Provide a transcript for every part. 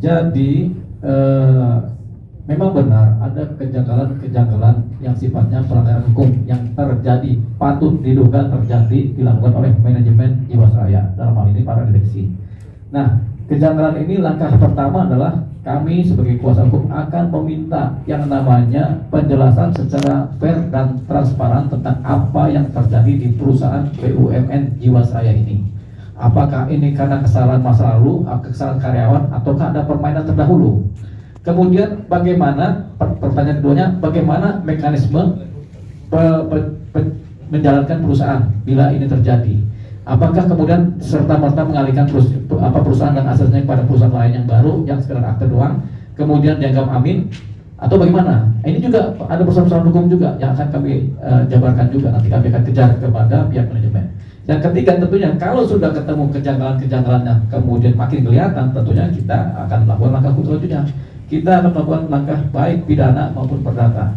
Jadi memang benar ada kejanggalan-kejanggalan yang sifatnya pelanggaran hukum yang terjadi, patut diduga terjadi dilakukan oleh manajemen Jiwasraya, dalam hal ini para direksi. Nah, kejanggalan ini langkah pertama adalah kami sebagai kuasa hukum akan meminta yang namanya penjelasan secara fair dan transparan tentang apa yang terjadi di perusahaan BUMN Jiwasraya ini. Apakah ini karena kesalahan masa lalu, kesalahan karyawan, ataukah ada permainan terdahulu? Kemudian bagaimana, pertanyaan keduanya, bagaimana mekanisme menjalankan perusahaan bila ini terjadi? Apakah kemudian serta-merta mengalihkan perusahaan dan asetnya kepada perusahaan lain yang baru, yang sekedar akte doang, kemudian dianggap amin, atau bagaimana? Ini juga ada persoalan hukum juga yang akan kami jabarkan juga, nanti kami akan kejar kepada pihak manajemen. Yang ketiga tentunya kalau sudah ketemu kejanggalan-kejanggalannya kemudian makin kelihatan, tentunya kita akan melakukan langkah hukum selanjutnya. Kita akan melakukan langkah baik pidana maupun perdata.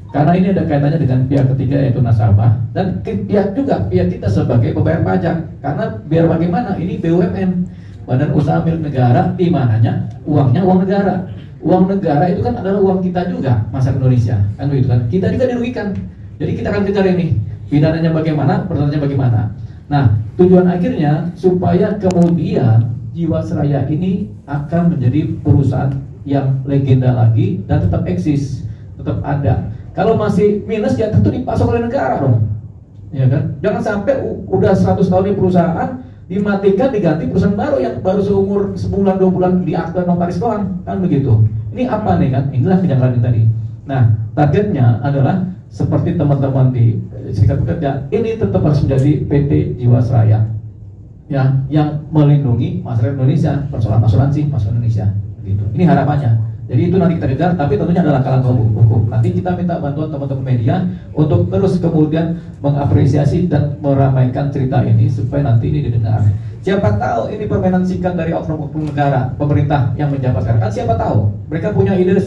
Karena ini ada kaitannya dengan pihak ketiga yaitu nasabah dan pihak kita sebagai pembayar pajak. Karena biar bagaimana ini BUMN, Badan Usaha Milik Negara, di mananya uangnya uang negara. Uang negara itu kan adalah uang kita juga, masyarakat Indonesia, kan begitu kan? Kita juga dirugikan. Jadi kita akan kejar ini. Pidananya bagaimana, perdatanya bagaimana. Nah, tujuan akhirnya supaya kemudian Jiwasraya ini akan menjadi perusahaan yang legenda lagi dan tetap eksis, tetap ada. Kalau masih minus ya tentu dipasok oleh negara dong, ya kan? Jangan sampai udah 100 tahun di perusahaan dimatikan diganti perusahaan baru yang baru seumur sebulan 2 bulan di akte notaris doang, kan begitu. Ini apa nih kan? Inilah kejanggalan tadi. Nah, targetnya adalah seperti teman-teman di serikat pekerja, ini tetap harus menjadi PT Jiwasraya ya, yang melindungi masyarakat Indonesia, persoalan asuransi masyarakat Indonesia. Gitu. Ini harapannya. Jadi itu nanti kita kejar, tapi tentunya ada langkah-langkah hukum. Nanti kita minta bantuan teman-teman media untuk terus kemudian mengapresiasi dan meramaikan cerita ini supaya nanti ini didengar. Siapa tahu ini permainan singkat dari oknum-oknum negara, pemerintah yang menjabat sekarang. Kan siapa tahu mereka punya ide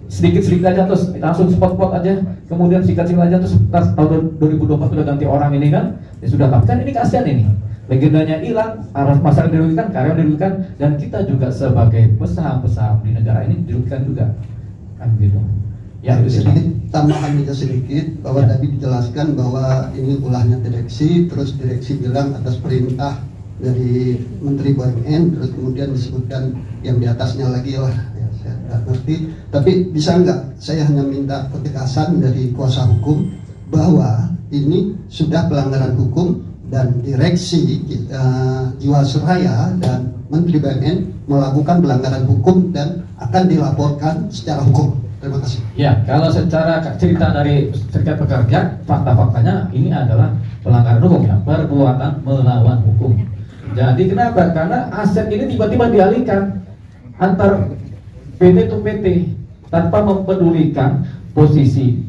sedikit-sedikit aja terus langsung spot-spot aja, kemudian singkat-singkat aja terus tahun 2024 sudah ganti orang ini kan. Ya sudah, tapi kan ini kasihan ini. Legendanya hilang, masyarakat dirugikan, karyawan dirugikan, dan kita juga sebagai pesaham-pesaham di negara ini dirugikan juga, kan gitu. Ya, itu sedikit tambahan juga sedikit bahwa ya. Tadi dijelaskan bahwa ini ulahnya direksi, terus direksi bilang atas perintah dari Menteri BUMN, terus kemudian disebutkan yang di atasnya lagi lah, ya, saya nggak ngerti. Tapi bisa nggak saya hanya minta ketegasan dari kuasa hukum bahwa ini sudah pelanggaran hukum dan direksi Jiwasraya dan Menteri BUMN melakukan pelanggaran hukum dan akan dilaporkan secara hukum. Terima kasih. Ya, kalau secara cerita dari serikat pekerja, fakta-faktanya ini adalah pelanggaran hukum ya, perbuatan melawan hukum. Jadi kenapa? Karena aset ini tiba-tiba dialihkan antar PT ke PT tanpa mempedulikan posisi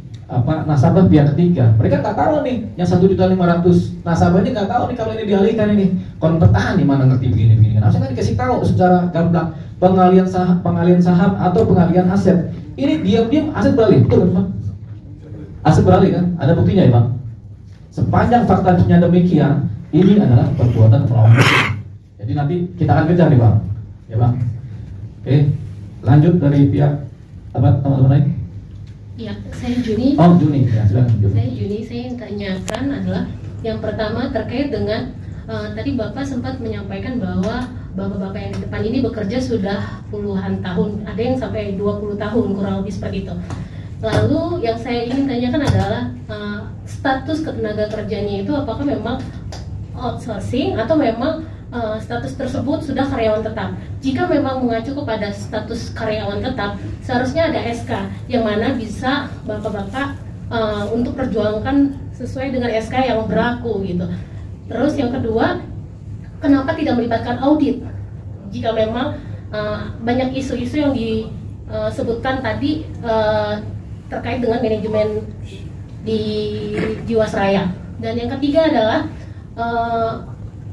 nasabah pihak ketiga. Mereka nggak tahu nih yang 1.500.000 nasabah ini nggak tahu nih kalau ini dialihkan ini. Kon petani di mana ngerti begini. Harusnya kan dikasih tahu secara gamblang pengalian saham atau pengalian aset. Ini diam-diam aset beralih, betul kan? Aset beralih kan? Ada buktinya ya Bang. Sepanjang faktanya demikian, ini adalah perbuatan melawan hukum. Jadi nanti kita akan kejar nih Bang, ya Bang. Oke, lanjut dari pihak teman-teman lain. Ya, saya Juni. Oh, Juni. Ya, silakan Juni. Saya yang tanyakan adalah yang pertama terkait dengan tadi Bapak sempat menyampaikan bahwa bapak-bapak yang di depan ini bekerja sudah puluhan tahun, ada yang sampai 20 tahun kurang lebih seperti itu. Lalu yang saya ingin tanyakan adalah status ketenaga kerjanya itu apakah memang outsourcing atau memang status tersebut sudah karyawan tetap. Jika memang mengacu kepada status karyawan tetap, seharusnya ada SK yang mana bisa bapak-bapak untuk perjuangkan sesuai dengan SK yang berlaku gitu. Terus yang kedua, kenapa tidak melibatkan audit? Jika memang banyak isu-isu yang disebutkan tadi terkait dengan manajemen di Jiwasraya. Dan yang ketiga adalah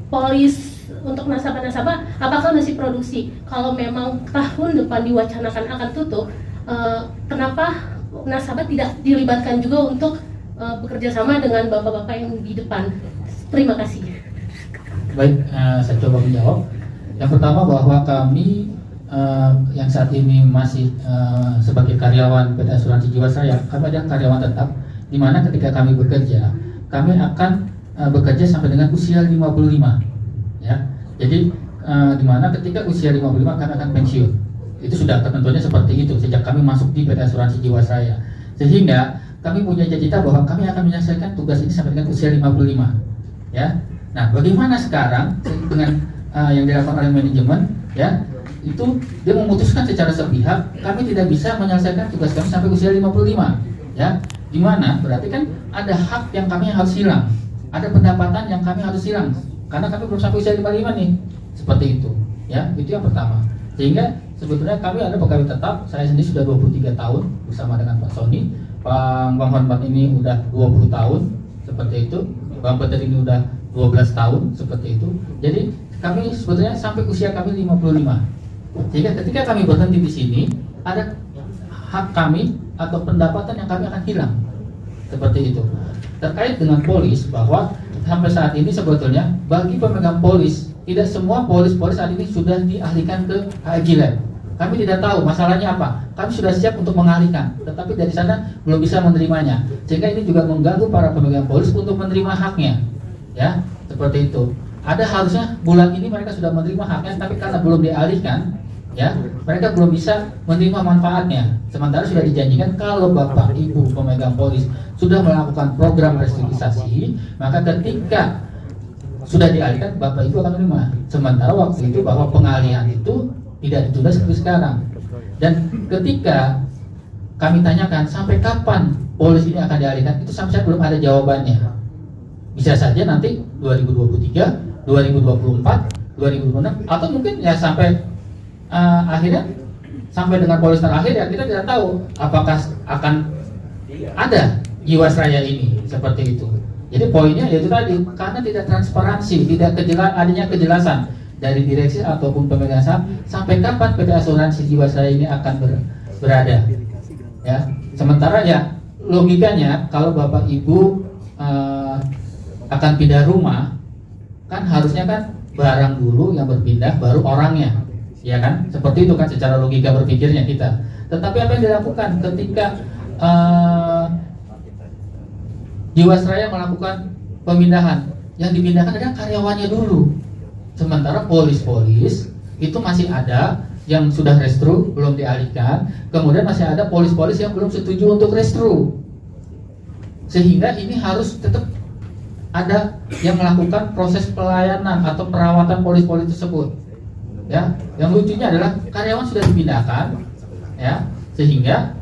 polis untuk nasabah-nasabah, apakah masih produksi? Kalau memang tahun depan diwacanakan akan tutup, kenapa nasabah tidak dilibatkan juga untuk bekerja sama dengan bapak-bapak yang di depan? Terima kasih. Baik, saya coba menjawab. Yang pertama bahwa kami yang saat ini masih sebagai karyawan PT Asuransi Jiwasraya, kami ada karyawan tetap, di mana ketika kami bekerja, kami akan bekerja sampai dengan usia 55, ya. Jadi di mana ketika usia 55 kami akan pensiun. Itu sudah ketentuannya seperti itu sejak kami masuk di PT Asuransi Jiwasraya. Sehingga kami punya cita-cita bahwa kami akan menyelesaikan tugas ini sampai dengan usia 55, ya. Nah, bagaimana sekarang dengan yang dilakukan oleh manajemen, ya? Itu dia memutuskan secara sepihak kami tidak bisa menyelesaikan tugas kami sampai usia 55, ya. Di mana berarti kan ada hak yang kami harus hilang, ada pendapatan yang kami harus hilang karena kami belum sampai usia 55 nih. Seperti itu, ya. Itu yang pertama. Sehingga sebetulnya kami ada pegawai tetap, saya sendiri sudah 23 tahun bersama dengan Pak Sony. Bang Hormat ini udah 20 tahun seperti itu. Bang Peter ini udah 12 tahun seperti itu. Jadi kami sebetulnya sampai usia kami 55. Sehingga ketika kami berhenti di sini, ada hak kami atau pendapatan yang kami akan hilang. Seperti itu. Terkait dengan polis, bahwa sampai saat ini sebetulnya bagi pemegang polis, tidak semua polis-polis saat ini sudah dialihkan ke HRG Lab. Kami tidak tahu masalahnya apa. Kami sudah siap untuk mengalihkan, tetapi dari sana belum bisa menerimanya. Sehingga ini juga mengganggu para pemegang polis untuk menerima haknya. Ya, seperti itu. Ada harusnya bulan ini mereka sudah menerima haknya, tapi karena belum dialihkan, ya, mereka belum bisa menerima manfaatnya. Sementara sudah dijanjikan kalau Bapak Ibu pemegang polis sudah melakukan program restrukturisasi, maka ketika sudah dialihkan Bapak Ibu akan menerima. Sementara waktu itu bahwa pengalihan itu tidak ditunda seperti sekarang. Dan ketika kami tanyakan sampai kapan polis ini akan dialihkan, itu sampai saat belum ada jawabannya. Bisa saja nanti 2023, 2024, 2026, atau mungkin ya sampai akhirnya sampai dengan polis terakhir, ya kita tidak tahu apakah akan ada Jiwasraya ini seperti itu. Jadi poinnya yaitu tadi, karena tidak transparansi, tidak adanya kejelasan dari direksi ataupun pemegang saham sampai kapan PT Asuransi Jiwasraya ini akan berada. Ya, sementara ya logikanya kalau Bapak Ibu akan pindah rumah, kan harusnya kan barang dulu yang berpindah baru orangnya. Ya kan, seperti itu kan secara logika berpikirnya kita. Tetapi apa yang dilakukan ketika Jiwasraya melakukan pemindahan, yang dipindahkan adalah karyawannya dulu. Sementara polis-polis itu masih ada yang sudah restru belum dialihkan, kemudian masih ada polis-polis yang belum setuju untuk restru. Sehingga ini harus tetap ada yang melakukan proses pelayanan atau perawatan polis-polis tersebut. Ya, yang lucunya adalah karyawan sudah dipindahkan, ya, sehingga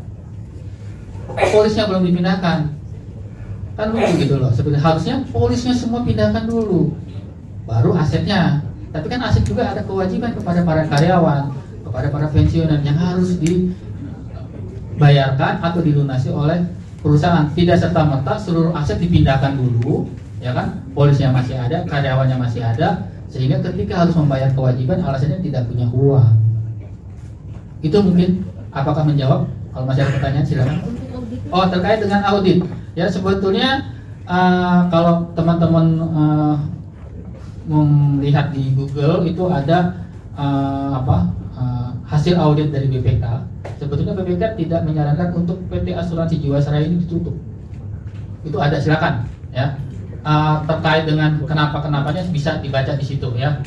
polisnya belum dipindahkan. Kan lucu gitu loh. Sebenarnya harusnya polisnya semua pindahkan dulu, baru asetnya. Tapi kan aset juga ada kewajiban kepada para karyawan, kepada para pensiunan yang harus dibayarkan atau dilunasi oleh perusahaan. Tidak serta-merta seluruh aset dipindahkan dulu, ya kan? Polisnya masih ada, karyawannya masih ada. Sehingga ketika harus membayar kewajiban, alasannya tidak punya uang. Itu mungkin apakah menjawab? Kalau masih ada pertanyaan silakan. Oh, terkait dengan audit, ya sebetulnya kalau teman-teman melihat di Google itu ada hasil audit dari BPK. Sebetulnya BPK tidak menyarankan untuk PT Asuransi Jiwasraya ini ditutup. Itu ada, silakan, ya. Terkait dengan kenapa-kenapanya bisa dibaca di situ, ya.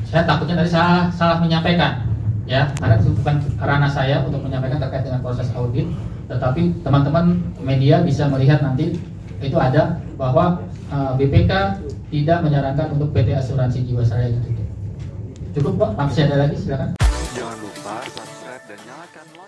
Saya takutnya tadi salah menyampaikan, ya, karena itu bukan ranah saya untuk menyampaikan terkait dengan proses audit, tetapi teman-teman media bisa melihat nanti itu ada bahwa BPK tidak menyarankan untuk PT Asuransi Jiwasraya ditutup. Cukup Pak, masih ada lagi, silakan. Jangan lupa subscribe dan nyalakan lonceng.